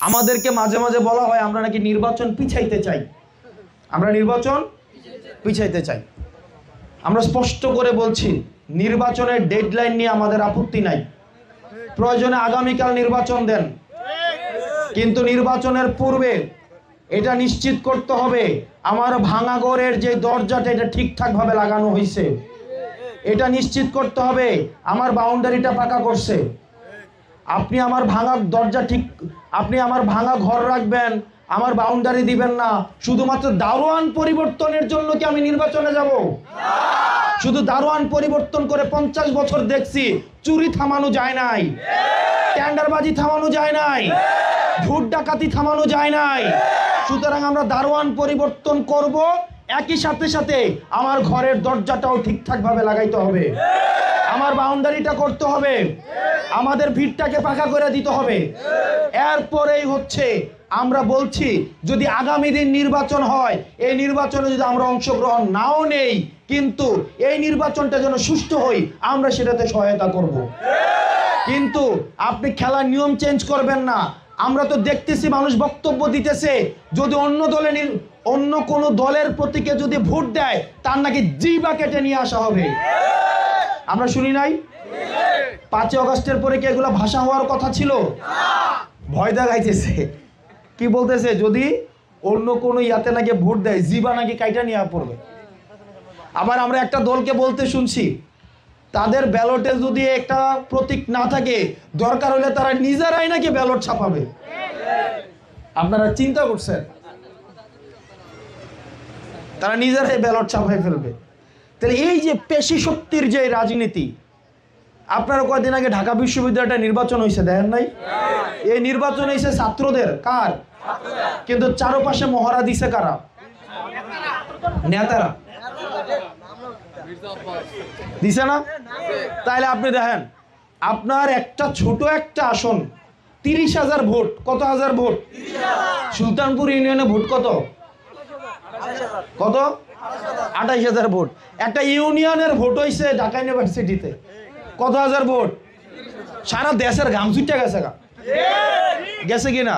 আমাদেরকে মাঝে মাঝে বলা হয় আমরা নাকি নির্বাচন পিছাইতে চাই, আমরা নির্বাচন পিছাইতে চাই। আমরা স্পষ্ট করে বলছি নির্বাচনের ডেডলাইন নিয়ে আমাদের আপত্তি নাই, প্রয়োজনে আগামীকাল নির্বাচন দেন, কিন্তু নির্বাচনের পূর্বে এটা নিশ্চিত করতে হবে আমার ভাঙা ঘরের যে দরজাটা এটা ঠিকঠাক ভাবে লাগানো হয়েছে, এটা নিশ্চিত করতে হবে আমার বাউন্ডারিটা পাকা করছে। আপনি আমার ভাঙা দরজা ঠিক, আপনি আমার ভাঙা ঘর রাখবেন, আমার বাউন্ডারি দিবেন না, শুধুমাত্র দারোয়ান পরিবর্তনের জন্য কি আমি নির্বাচনে যাব? শুধু দারোয়ান পরিবর্তন করে 50 বছর দেখছি চুরি থামানো যায় নাই, টেন্ডারবাজি থামানো যায় নাই, ভোট ডাকাতি থামানো যায় নাই। সুতরাং আমরা দারোয়ান পরিবর্তন করব, একই সাথে সাথে আমার ঘরের দরজাটাও ঠিকঠাক ভাবে লাগাইতে হবে, আমার বাউন্ডারিটা করতে হবে, আমাদের ভিড়টাকে পাকা করে দিতে হবে। এরপরেই হচ্ছে আমরা বলছি যদি আগামী দিন নির্বাচন হয়, এই নির্বাচনে যদি আমরা অংশগ্রহণ নাও নেই, কিন্তু এই নির্বাচনটা যেন সুষ্ঠু হয় আমরা সেটাতে সহায়তা করব। কিন্তু আপনি খেলার নিয়ম চেঞ্জ করবেন না। আমরা তো দেখতেছি মানুষ বক্তব্য দিতেছে যদি অন্য কোনো দলের প্রতীকে যদি ভোট দেয় তার নাকি জিবা কেটে নিয়ে আসা হবে। আমরা শুনি নাই 5 আগস্টের পরে কি এগুলো ভাষা হওয়ার কথা ছিল? ভয় দেখাইতেছে, কি বলতেছে যদি অন্য কোনো ইয়াতে নাকি ভোট দেয় জিবা নাকি কাইটা নিয়ে পড়বে। আবার আমরা একটা দলকে বলতে শুনছি তাদের ব্যালটে যদি একটা প্রতীক না থাকে দরকার হলে তারা নিজেরাই নাকি ব্যালট ছাপাবে। আপনারা চিন্তা করছেন তারা নিজেরাই ব্যালট ছাপাই ফেলবে? তাহলে এই যে পেশি শক্তির যে রাজনীতি, আপনারা কয়েকদিন আগে ঢাকা বিশ্ববিদ্যালয়টা নির্বাচন হয়েছে দেখেন নাই? এই নির্বাচন হয়েছে ছাত্রদের, কার? কিন্তু চারপাশে মহড়া দিছে কারা? নেতারা দিছে না? তাইলে আপনি দেখেন আপনার একটা ছোট একটা আসন 30,000 ভোট, কত হাজার ভোট? সুলতানপুর ইউনিয়নে ভোট কত? 28,000 ভোট। একটা ইউনিয়নের ভোট হয়েছে ঢাকা ইউনিভার্সিটিতে কত হাজার ভোট? সারা দেশের ঘাম ছুটে গেছে, গেছে কিনা?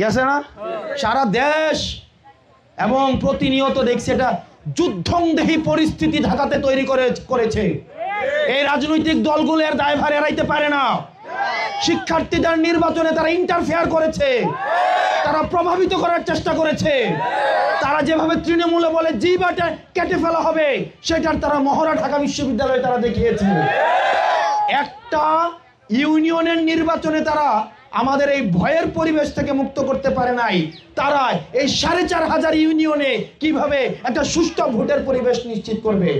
গেছে না? সারা দেশ, এবং প্রতিনিয়ত দেখছে এটা যুদ্ধংদেহী পরিস্থিতি ঢাকাতে তৈরি করেছে। এই রাজনৈতিক দলগুলো এর দায়ভার এড়াইতে পারে না। শিক্ষার্থীদের নির্বাচনে তারা ইন্টারফেয়ার করেছে, তারা প্রভাবিত করার চেষ্টা করেছে। তারা যেভাবে তৃণমূলে বলে জিবাটা কেটে ফেলা হবে, সেটার তারা মহড়া ঢাকা বিশ্ববিদ্যালয়ে তারা দেখিয়েছে। একটা ইউনিয়নের নির্বাচনে তারা আমাদের এই ভয়ের পরিবেশ থেকে মুক্ত করতে পারে নাই। তারা এই 4,500 ইউনিয়নে কিভাবে একটা সুষ্ঠু ভোটের পরিবেশ নিশ্চিত করবে?